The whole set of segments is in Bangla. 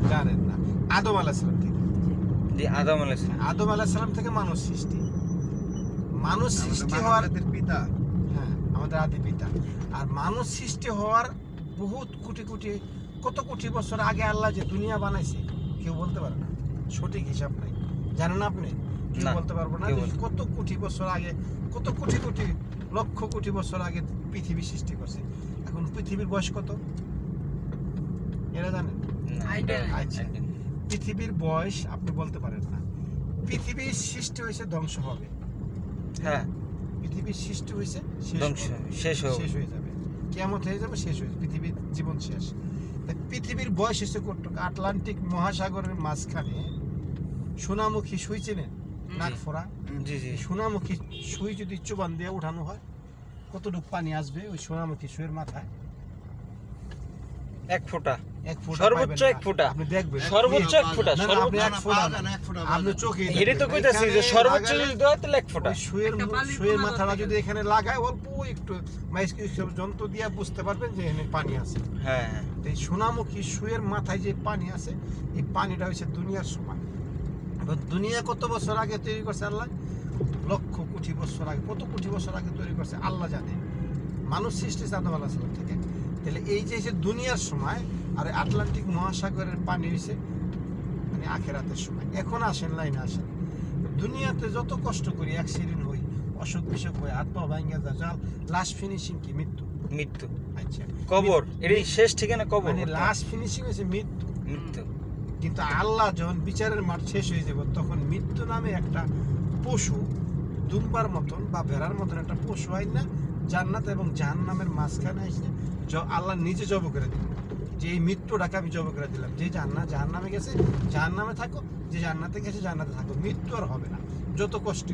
জানেন না। আদম আলাইহিস সালাম থেকে। জি, আদম আলাইহিস সালাম। আদম আলাইহিস সালাম থেকে মানুষ সৃষ্টি। মানুষ সৃষ্টি হওয়ার পিতা। হ্যাঁ, আমাদের আদি পিতা। আর মানুষ সৃষ্টি হওয়ার বহুত কত কোটি বছর আগে আল্লাহ যে দুনিয়া বানাইছে কেউ বলতে পারে না, সঠিক হিসাব নাই। জানেন আপনি? কেউ না, বলতে পারবো না কেউ যে বলতে কত কোটি বছর আগে, কত কোটি লক্ষ কোটি বছর আগে পৃথিবী সৃষ্টি করছে। এখন পৃথিবীর বয়স কত এরা জানেন? না, আইডিয়া নাই। আচ্ছা, পৃথিবীর বয়স আপনি বলতে পারেন না। পৃথিবীর সৃষ্টি হয়েছে, ধ্বংস হবে। হ্যাঁ, পৃথিবীর সৃষ্টি হয়েছে, ধ্বংস শেষ হবে। শেষ হয়ে যাবে, কিয়ামত হয়ে যাবে, শেষ হয়ে যাবে, পৃথিবীর জীবন শেষ। তাই পৃথিবীর বয়স হচ্ছে কতটুকু? আটলান্টিক মহাসাগরের মাঝখানে সোনামুখী সুই চেনেন? নাগফোড়া। জি জি। সোনামুখী সুই যদি চুবান দিয়ে উঠানো হয়, কতটুকু পানি আসবে ওই সোনামুখী সুইয়ের মাথায়? 1 ফুটা, 1 ফুট, সর্বোচ্চ 1 ফুটা। আপনি দেখবেন সর্বোচ্চ 1 ফুটা, না, না, আপনি সর্বোচ্চ। 1 ফুট আপনি চোখে হেরে তো কইতাছি যে সর্বোচ্চ যদি দেওয়া তাহলে 1 ফুটা। ওই সুয়ের একটা বালির সুয়ের কোনা মাথাটা ধরতে যদি এখানে লাগায় অল্প একটু মাইক্রোস্কোপ যন্ত্র দিয়ে বুঝতে পারবেন যে এখানে পানি আছে। হ্যাঁ হ্যাঁ। এই সোনামুখী সুয়ের মাথায় যে পানি আছে, এই পানিটা হচ্ছে দুনিয়ার সমান। এবার দুনিয়া কত বছর আগে তৈরি করছে আল্লাহ? লক্ষ কোটি বছর আগে। কত কোটি বছর আগে তৈরি করছে আল্লাহ জানে। মানুষ সৃষ্টি হয়েছে আদম আলাইহিস সালাম থেকে। তাহলে এই যে দুনিয়ার সময় আর আটলান্টিক মহাসাগরের পানি হয়েছে মানে আখেরাতের সময়। এখন আসেন, লাইনে আসেন। দুনিয়াতে যত কষ্ট করি, অ্যাক্সিডেন্ট হই, অসুখ বিসুখ হয়, হাত পা ভাঙা যায়, লাস্ট ফিনিশিং কি? মৃত্যু। মৃত্যু, আচ্ছা, কবর। এরই শেষ ঠিকানা কবর। মানে লাস্ট ফিনিশিং হয়েছে মৃত্যু। মৃত্যু। কিন্তু আল্লাহ যখন বিচারের মাঠ শেষ হয়ে যাবে, তখন মৃত্যু নামে একটা পশু, দুম্বার মতন বা ভেড়ার মতন একটা পশু হয় না, জান্নাত এবং জাহান্নামের মাঝখানে এসে আল্লাহ নিজে জব করে দিল যে এই মৃত্যুটাকে আমি জব করে দিলাম। যে জাহান্নামে গেছে জাহান্নামে থাকো, যে জান্নাতে গেছে জান্নাতে থাকো, মৃত্যু আর হবে না। যত কষ্ট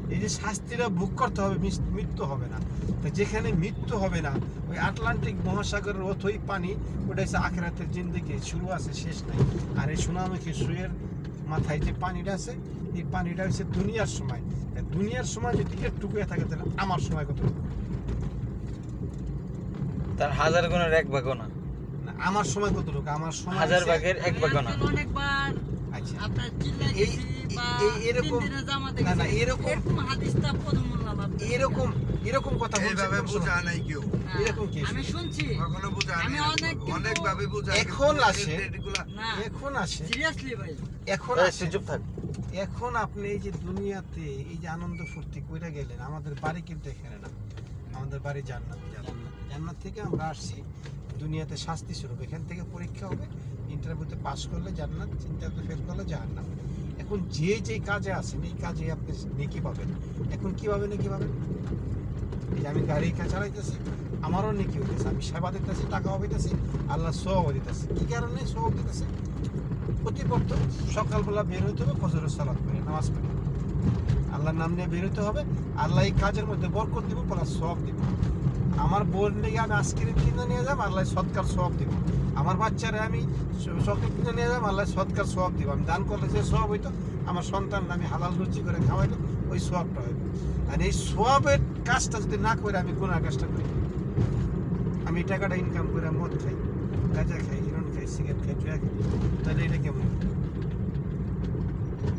এই যে শাস্তিটা ভোগ করতে হবে, মৃত্যু হবে না। তো যেখানে মৃত্যু হবে না, ওই আটলান্টিক মহাসাগরের অথই পানি, ওটা হচ্ছে আখিরাতের জিন্দেগি, শুরু আছে শেষ নাই। আর এই সোনামুখী সুয়ের মাথায় যে পানিটা আছে, এই পানিটা হচ্ছে দুনিয়ার সময়। দুনিয়ার সময় যদি একটুকু থাকে, তাহলে আমার সময় কত? তার 1000 গুণের 1 ভাগও না। আমার সময় কতটুকু? আমার সময় 1000 হচ্ছে- ভাগের 1 ভাগও না। অনেকবার আচ্ছা, আপনার চিল্লাই এই- গেছি বা এরকম- 3 দিনের জামাতে না, না, গেছি। এরকম- এরকম হাদিসটা প্রথম শুনলাম আপনার থেকে। এরকম কথা বলছে এইভাবে কোন বোঝা সময়? নাই কেউ। হ্যাঁ, এরকম কি? আমি শুনছি। কখনো বোঝা আমি নাই। কিন্তু- অনেকভাবে বোঝা। এখন আসে। এগুলা না, এখন আসে, সিরিয়াসলি ভাই। এখন এই, আসে। তুই চুপ থাক। এখন আপনি এই যে দুনিয়াতে এই যে আনন্দ ফুর্তি কইরা গেলেন, আমাদের বাড়ি কিন্তু এখানে না, আমাদের বাড়ি জান্নাত। জান্নাত থেকে আমরা আসছি দুনিয়াতে শাস্তি স্বরূপ। এখান থেকে পরীক্ষা হবে, ইন্টারভিউতে পাস করলে জান্নাত, ইন্টারভিউ ফেল করলে জাহান্নাম। এখন যে কাজে আছেন, এই কাজে আপনি নেকি পাবেন। এখন কিভাবে নেকি পাবেন? এই যে আমি গাড়ি চালাইতেছি, আমারও নেকি হইতেছে, আমি সেবা দিতেছি, টাকাও হইতেছি, আল্লাহ সওয়াব দিতেছে। কি কারণে সওয়াব দিতেছে? প্রতিপক্ষ সকালবেলা বের হইতে হবে, ফজরের সালাত করে নামাজ পড়ে আল্লাহর নাম নিয়ে বের হইতে হবে। আল্লাহ এই কাজের মধ্যে বরকত দিব, প্লাস সওয়াব দিব। আমার বোন লেগে আমি আইসক্রিম কিনে নিয়ে যাবো, আল্লাহ সৎকার সওয়াব দিব। আমার বাচ্চারা আমি চকলেট কিনে নিয়ে যাবো, আল্লাহ সৎকার সওয়াব দিব। আমি দান করলে যে সওয়াব হইতো, আমার সন্তান আমি হালাল রুচি করে খাওয়াইতো, ওই সওয়াবটা হইতো। আর এই সওয়াবের কাজটা যদি না করে আমি গুনার কাজটা করি, আমি এই টাকাটা ইনকাম করে মদ খাই, গাঁজা খাই, হিরোইন খাই, সিগারেট খাই, জুয়া খাই, তাহলে এটা কেমন?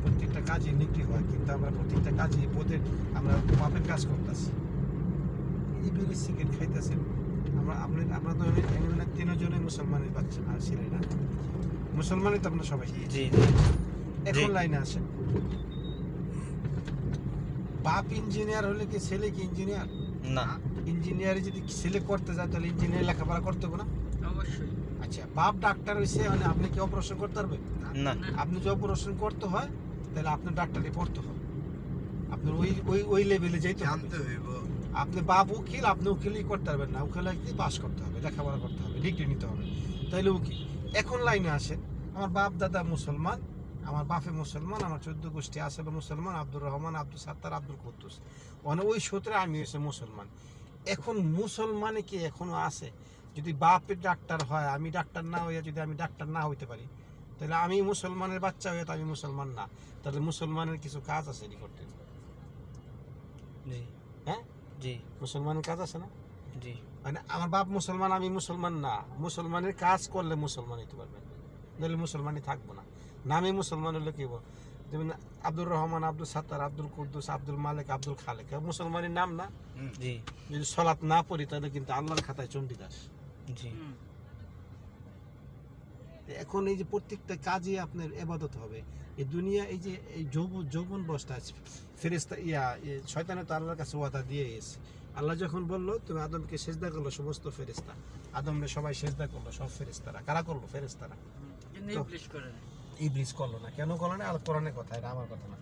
প্রত্যেকটা কাজে নেকি হয়, কিন্তু আমরা প্রত্যেকটা কাজে বোধের আমরা পাপের কাজ করতেছি। এই যে বিড়ি সিগারেট খাইতেছেন, আমরা তো এখানে 3 জনের মুসলমানের বাচ্চা আর ছেলে না, মুসলমানই তো আমরা সবাই। জি জি। এখন জি। লাইনে আসেন, বাপ ইঞ্জিনিয়ার হলে কি ছেলে কি ইঞ্জিনিয়ার? না। ইঞ্জিনিয়ারে যদি ছেলে করতে যায়, তাহলে ইঞ্জিনিয়ার লেখাপড়া করতে হবে না? অবশ্যই। আচ্ছা, বাপ ডাক্তার হয়েছে মানে আপনি কি অপারেশন করতে পারবেন? না। আপনি যদি অপারেশন করতে হয়, তাহলে আপনার ডাক্তারি পড়তে হবে, আপনার ওই লেভেলে যেতে হবে। জানতে হইব। আপনি বাপ উকিল, আপনি উকিলই করতে পারবেন না, উকিল পাস করতে হবে, লেখাপড়া করতে হবে, ডিগ্রি নিতে হবে, তাইলে উকিল। এখন লাইনে আসেন, আমার বাপ দাদা মুসলমান, আমার বাপে মুসলমান, আমার 14 গোষ্ঠী আসলে মুসলমান, আব্দুর রহমান, আব্দুল সাত্তার, আব্দুল কুদ্দুস, মানে ওই সূত্রে আমি হচ্ছে মুসলমান। এখন মুসলমানে কি এখনো আছে? যদি বাপের ডাক্তার হয়, আমি ডাক্তার না হইয়া যদি আমি ডাক্তার না হইতে পারি, তাহলে আমি মুসলমানের বাচ্চা হয়ে তো আমি মুসলমান না। তাহলে মুসলমানের কিছু কাজ আছে এটি করতে। জি। হ্যাঁ, জি মুসলমানের কাজ আছে না? জি। মানে আমার বাপ মুসলমান, আমি মুসলমান না, মুসলমানের কাজ করলে মুসলমান হইতে পারবেন, নাহলে মুসলমানই থাকবো না। নামে মুসলমান হলে কি বল, যেমন আব্দুর রহমান, আব্দুল সাত্তার, আব্দুল কুদ্দুস, আব্দুল মালিক, আব্দুল খালেক, মুসলমানের নাম না। জি যদি সলাৎ না পড়ি তাহলে কিন্তু আল্লাহর খাতায় চণ্ডীদাস। জি হুম। এখন এই যে প্রত্যেকটা কাজে আপনার ইবাদত হবে। এই দুনিয়া, এই যে এই যৌবন বসটা আছে, ফেরেশতা শয়তানে তো আল্লাহর কাছে ওয়াদা দিয়ে গেছে। আল্লাহ যখন বললো তুমি আদমকে সেজদা করলো, সমস্ত ফেরেশতা আদমরে সবাই সেজদা করলো, সব ফেরেশতারা। কারা করলো? ফেরেশতারা। কিন্তু ইবলিশ করে না। ইবলিস করলো না। কেন করলো না? আল কোরআনের কথা, এটা আমার কথা না।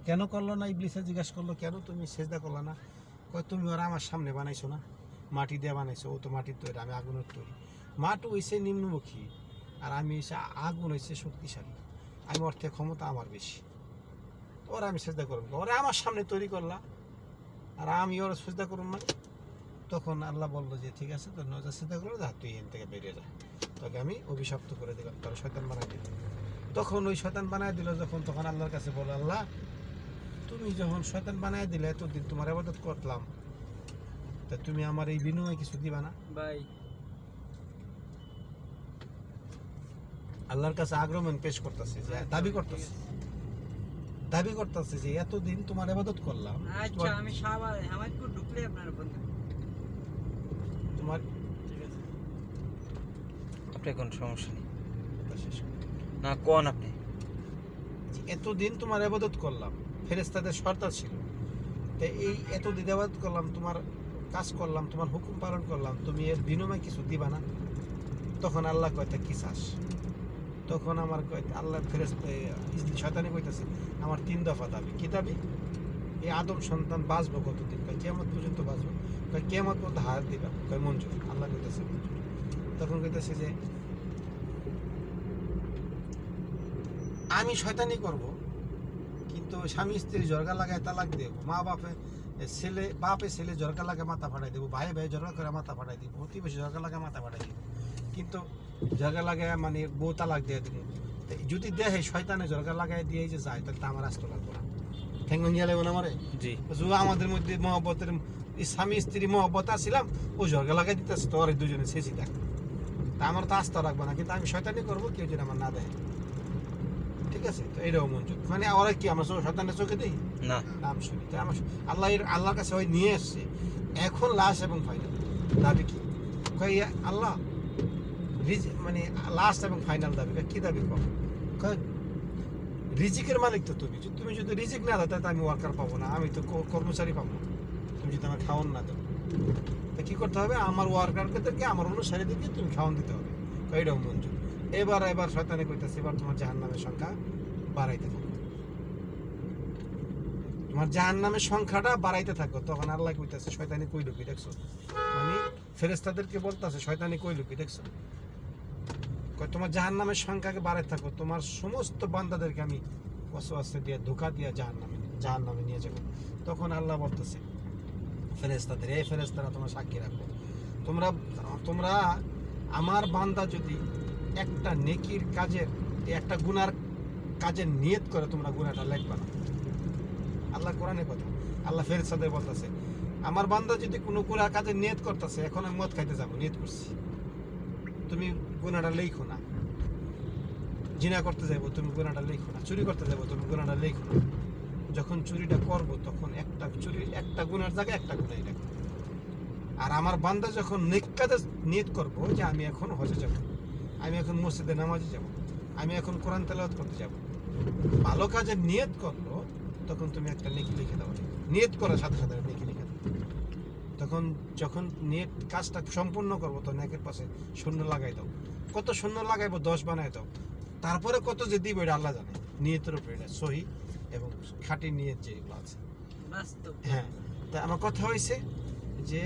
কেন করলো না? ইবলিসে জিজ্ঞাসা করলো, কেন তুমি সেজদা করলো না? কয় তুমি ওরা আমার সামনে বানাইছো না, মাটি দিয়ে বানাইছো, ও তো মাটির তৈরি, আমি আগুনের তৈরি। মাটি হইছে নিম্নমুখী, আর আমি এসে আগুন হয়েছে শক্তিশালী, আমি অর্থে ক্ষমতা আমার বেশি, ওরা আমি চেষ্টা করব, ওরা আমার সামনে তৈরি করলাম আর আমি ওরা চেষ্টা করুন না। তখন আল্লাহ বললো যে ঠিক আছে, তোর নজর চেষ্টা করলো, যা তুই এখান থেকে বেরিয়ে যা, তোকে আমি অভিশপ্ত করে দিলাম, তোর শয়তান বানাই দিল। তখন ওই শয়তান বানাই দিল যখন, তখন আল্লাহর কাছে বলো, আল্লাহ তুমি যখন শয়তান বানাই দিলে, এতদিন তোমার ইবাদত করলাম, তা তুমি আমার এই বিনিময়ে কিছু দিবা না? ভাই আল্লাহর কাছে আগ্রহমান পেশ করতেছে, যে দাবি করতেছে যে এতদিন তোমার ইবাদত করলাম, আচ্ছা আমি সাবার হামাদপুর ঢুকলে আপনার বন্ধু তোমার ঠিক আছে আপনার কোনো সমস্যা নেই না, কোন আপনি যে এতদিন তোমার ইবাদত করলাম, ফেরেশতাদের সর্দার ছিল, তাই এই এতদিন ইবাদত করলাম, তোমার কাজ করলাম, তোমার হুকুম পালন করলাম, তুমি এর বিনিময়ে কিছু দিবা না? তখন আল্লাহ কয়, তা কি চাস? তখন আমার আল্লাহ শয়তানি কইতেছে, আমার 3 দফা দাবি। কি দাবি? এই আদম সন্তান বাঁচবো কতদিন? কয় কিয়ামত পর্যন্ত বাঁচবো। কয় কিয়ামত পর্যন্ত হায়াত দিবা। কয় মঞ্জুর। আল্লাহ কইতেছে মঞ্জুর। তখন কইতেছে যে আমি শয়তানি করব, কিন্তু স্বামী স্ত্রী জরগা লাগায় তালাক দেব, মা বাপে ছেলে জরগা লাগায় মাথা ফাটাই দেবো, ভাই জরগা করে মাথা ফাটাই দিব, প্রতিবেশী জরগা লাগায় মাথা ফাটাই দিব, কিন্তু জরগা লাগায় মানে বউ তালাক দিয়ে দেবো। যদি দেহে শয়তানে জরগা লাগায় দিয়ে যে যায়, তাহলে তো আমার আসতে লাগবো না, ঠেঙ্গন গিয়ে লাগবো না আমারে। জি আমাদের মধ্যে মহব্বতের স্বামী স্ত্রী মহব্বত আসছিলাম, ও জরগা লাগাই দিতেছে, তো আর দুজনে শেষই দেখ, তা আমার তো আসতে রাখবো না, কিন্তু আমি শয়তানি করবো, কেউ যেন আমার না দেয়। ঠিক আছে, তো এইটাও মঞ্জুর। মানে ওরা কি আমরা শয়তানের চোখে দিই? না নাম শুনি, তাই আমার আল্লাহর কাছে ওই নিয়ে এসছে। এখন লাস্ট এবং ফাইনাল দাবি কি? কই আল্লাহ মানে লাস্ট এবং ফাইনাল দাবি কি দাবি কর? রিজিকের মালিক তো তুমি, তুমি যদি রিজিক না দাও তাহলে আমি ওয়ার্কার পাবো না, আমি তো কর্মচারী পাবো না, তুমি যদি আমার খাওয়ান না দাও। তা কি করতে হবে? আমার ওয়ার্কারদেরকে, আমার অনুসারীদেরকে তুমি খাওয়ান দিতে হবে। এইটাও মঞ্জুর। এবার শয়তানে কইতেছে, এবার তোমার জাহান্নামের সংখ্যা বাড়াইতে থাকো, তোমার জাহান্নামের সংখ্যাটা বাড়াইতে থাকো। তখন আল্লাহ কইতেছে, শয়তানি কইলো কি দেখছো? মানে ফেরেশতাদেরকে বলতেছে, শয়তানি কইলো কি দেখছো? কয় তোমার জাহান্নামের সংখ্যাকে বাড়াইতে থাকো, তোমার সমস্ত বান্দাদেরকে আমি ওয়াসওয়াসা দিয়ে ধোঁকা দিয়ে জাহান্নামে নিয়ে যাবো। তখন আল্লাহ বলতেছে ফেরেশতাদের, এই ফেরেশতারা তোমার সাক্ষী রাখো, তোমরা আমার বান্দা যদি একটা নেকির কাজের, একটা গুনার কাজের নিয়ত করে, তোমরা গুনাহটা লিখবা না। আল্লাহ কোরআনের কথা, আল্লাহ ফেরেশতাদের বলতেছে, আমার বান্দা যদি কোনো গুনার কাজের নিয়ত করতেছে, এখন আমি মদ খাইতে যাবো, নিয়ত করছি, তুমি গুনাহটা লেখো না। জিনা করতে যাবো, তুমি গুনাহটা লেখো না। চুরি করতে যাবো, তুমি গুনাহটা লেখো না। যখন চুরিটা করবো, তখন একটা গুনার জায়গায় একটা গুনাই রাখবো। আর আমার বান্দা যখন নেক কাজে নিয়ত করবো, যে আমি এখন হজে যাব, আমি এখন মসজিদে নামাজে যাব, আমি এখন কোরআন তেলাওয়াত করতে যাব, ভালো কাজে নিয়ত করলো, তখন তুমি একটা নেকি লিখে দাও। নিয়ত করার সাথে সাথে নেকি লিখে দাও। তখন যখন নিয়ত কাজটা সম্পূর্ণ করবো, তো নেকের পাশে শূন্য লাগাই দাও। কত শূন্য লাগাইবো? 10 বানাই দাও। তারপরে কত যে দিব এটা আল্লাহ জানে। নিয়তের উপরে এটা সহি এবং খাঁটি নিয়ত যেগুলো আছে। বাস্তব হ্যাঁ, তা আমার কথা হয়েছে যে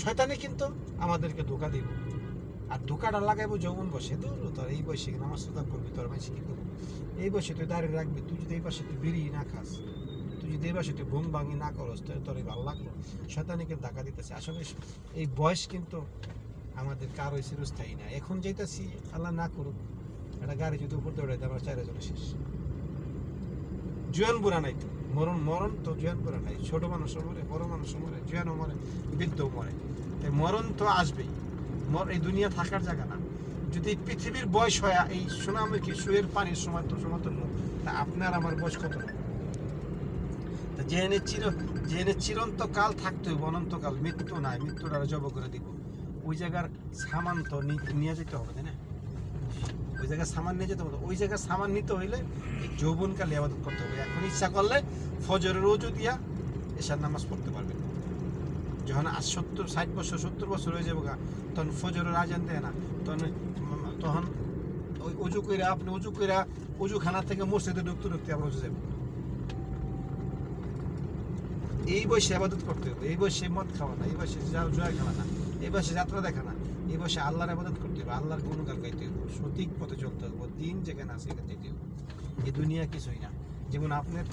শয়তানে কিন্তু আমাদেরকে ধোঁকা দিব, আর ধোঁকাটা লাগাইবো যৌবন বসে। তোর এই বয়সে নামাজ সুদা করবি, তোর মাঝে কি করবো? এই বয়সে তুই দাঁড়িয়ে রাখবি, তুই যদি এই পাশে তুই বেরিয়ে না খাস, তুই যদি এই পাশে তুই ঘুম ভাঙি না করস, তোর এই ভালো লাগলো। শয়তানিকে ধাক্কা দিতেছে। আসলে এই বয়স কিন্তু আমাদের কারো চিরস্থায়ী না। এখন যেতেছি, আল্লাহ না করুক, একটা গাড়ি যদি উপর দৌড়াইতে, আমরা 4 জনে শেষ। জুয়ান বুড়া নাই তো, মরণ মরণ তো জুয়ান করে নাই, ছোট মানুষও মরে, বড় মানুষও মরে, জুয়ানও মরে, বৃদ্ধও মরে। তাই মরণ তো আসবেই। এই দুনিয়া থাকার জায়গা না। যদি পৃথিবীর বয়স হয় এই সোনামুখী সুয়ের পানির সময় তো সমতুল্য, তা আপনার আমার বয়স কত? তা জেনে চিরন্তকাল থাকতে হবে, অনন্তকাল মৃত্যু নাই, মৃত্যুটা জব করে দিব। ওই জায়গার সামান তো নিয়ে যেতে হবে, তাই না? ওই জায়গায় সামান নিয়ে যেতে হবে। ওই জায়গায় সামান নিতে হইলে এই যৌবনকালে আবাদত করতে হবে। এখন ইচ্ছা করলে ফজরের ওযু দিয়া এশার নামাজ পড়তে পারবেন। যখন 60 বছর 70 বছর হয়ে যাবে, তখন ফজরের আজান দেয় না, তখন ওই অজু কইরা আপনি অজুখানা থেকে মসজিদে ঢুকতে আবার অজু যাবেন। এই বয়সে আবাদত করতে হবে, এই বয়সে মদ খাওয়া না, এই বয়সে জুয়া খেলা না, এই বয়সে যাত্রা দেখা না, এই বয়সে আল্লাহর আবাদত করতে হবে, আল্লাহর গুণগান গাইতে হবে, সঠিক পথে চলতে হবে, দিন যেখানে আছে সেখানে যেতে হবে। এই দুনিয়া কিছুই না। যেমন আপনার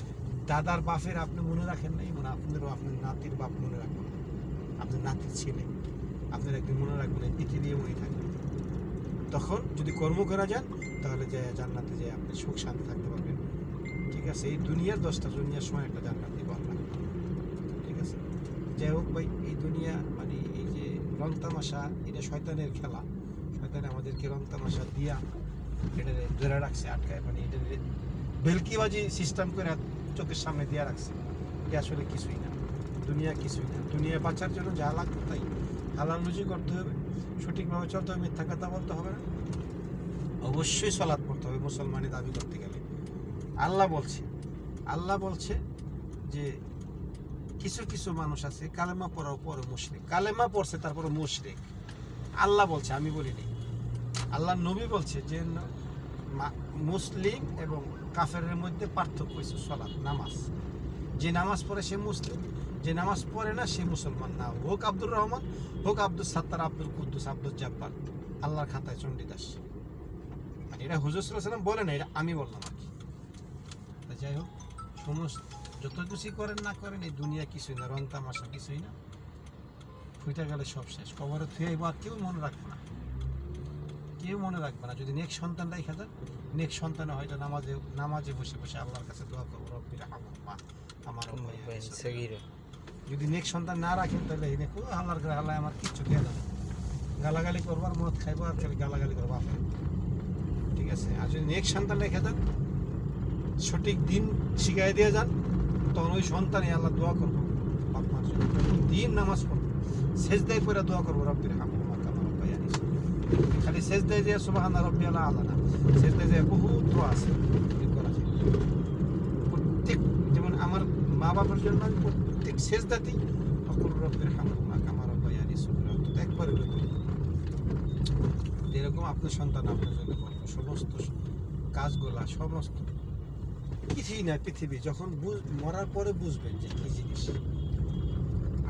দাদার বাপের আপনি মনে রাখেন না, এমন আপনার নাতির বাপ মনে রাখবেন, আপনার নাতির ছেলে আপনার একদিন মনে রাখবেন, এই পৃথিবী এমনই থাকবে। তখন যদি কর্ম করা যান তাহলে যে জান্নাতে যে আপনি সুখ শান্তি থাকতে পারবেন। ঠিক আছে, এই দুনিয়ার 10টা দুনিয়ার সময় একটা জান্নাত দিব আল্লাহ। ঠিক আছে, যাই হোক ভাই, এই দুনিয়া মানে এই যে রং তামাশা, এটা শয়তানের খেলা। শয়তান আমাদেরকে রং তামাশা দিয়া এটা ধরে রাখছে, আটকায়, মানে এটা ভেলকিবাজি সিস্টেম করে চোখের সামনে দিয়া রাখছে। এটা আসলে কিছুই না, দুনিয়া কিছুই না। দুনিয়া বাঁচার জন্য যা লাগবে তাই হালাল রুজি করতে হবে, সঠিকভাবে চলতে হবে, মিথ্যা কথা বলতে হবে না, অবশ্যই সালাত পড়তে হবে মুসলমানি দাবি করতে গেলে। আল্লাহ বলছে যে কিছু কিছু মানুষ আছে কালেমা পড়ার পরে মুশরিক, কালেমা পড়ছে তারপরে মুশরিক। আল্লাহ বলছে, আমি বলিনি। আল্লাহ নবী বলছে যে মুসলিম এবং কাফেরের মধ্যে পার্থক্য হয়েছে সালাত, নামাজ। যে নামাজ পড়ে সে মুসলিম, যে নামাজ পড়ে না সে মুসলমান না। হোক আব্দুর রহমান, হোক আব্দুল সাত্তার, আব্দুল কুদ্দুস, আব্দুল জব্বার, আল্লাহর খাতায় চণ্ডীদাস। মানে এটা হুজুর সাল্লাল্লাহু আলাইহি ওয়াসাল্লাম বলে না, এটা আমি বললাম আর কি। যাই হোক, সমস্ত যত কিছুই করেন না করেন এই দুনিয়া কিছুই না, রং তামাশা কিছুই না। ফুইটা গেলে সব শেষ, কবরে থুয়ে আর কেউ মনে রাখবে না, কেউ মনে রাখবে না। যদি নেক সন্তান রেখে দেন, নেক সন্তানে হয়তো নামাজে বসে বসে আল্লাহর কাছে দোয়া করবো, রব্বির হামহুমা কামা রাব্বায়ানি সগীরা। যদি নেক সন্তান না রাখেন তাহলে এই দেখো আল্লাহর ঘরে আল্লাহ আমার কিচ্ছু দিয়ে দেবে, গালাগালি করবো আর মদ খাইবো আর খালি গালাগালি করবো আপনি। ঠিক আছে, আর যদি নেক সন্তান রেখে দেন, সঠিক দিন শিখাই দিয়ে যান, তখন ওই সন্তানই আল্লাহ দোয়া করবো বাপ মার জন্য। দিন নামাজ পড়বো, সেজদায় পড়ে দোয়া করবো, রব্বির হামহুমা কামা রাব্বায়ানি সগীরা। খালি সেজদায় দিয়ে সুবহান রাব্বিয়াল আলা না, সেজদায় দিয়ে বহু দোয়া আছে করা যায়। প্রত্যেক, যেমন আমার মা বাবার জন্য আমি প্রত্যেক সেজদাতেই অকুল রব্বির হামহুমা কামা রাব্বায়ানি সগীরা তো একবারে বলি। এরকম আপনার সন্তান আপনার জন্য করবো, সমস্ত কাজগুলা সমস্ত কিছুই না পৃথিবী। যখন মরার পরে বুঝবেন যে কি জিনিস।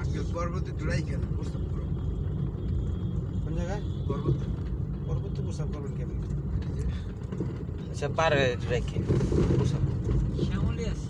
আজকে পর্বতে চড়াই গেল, প্রস্তাব করো কোন জায়গায়? পর্বতে প্রস্তাব করবেন কেমন? আচ্ছা, পারে রেখে শ্যামলি আছে।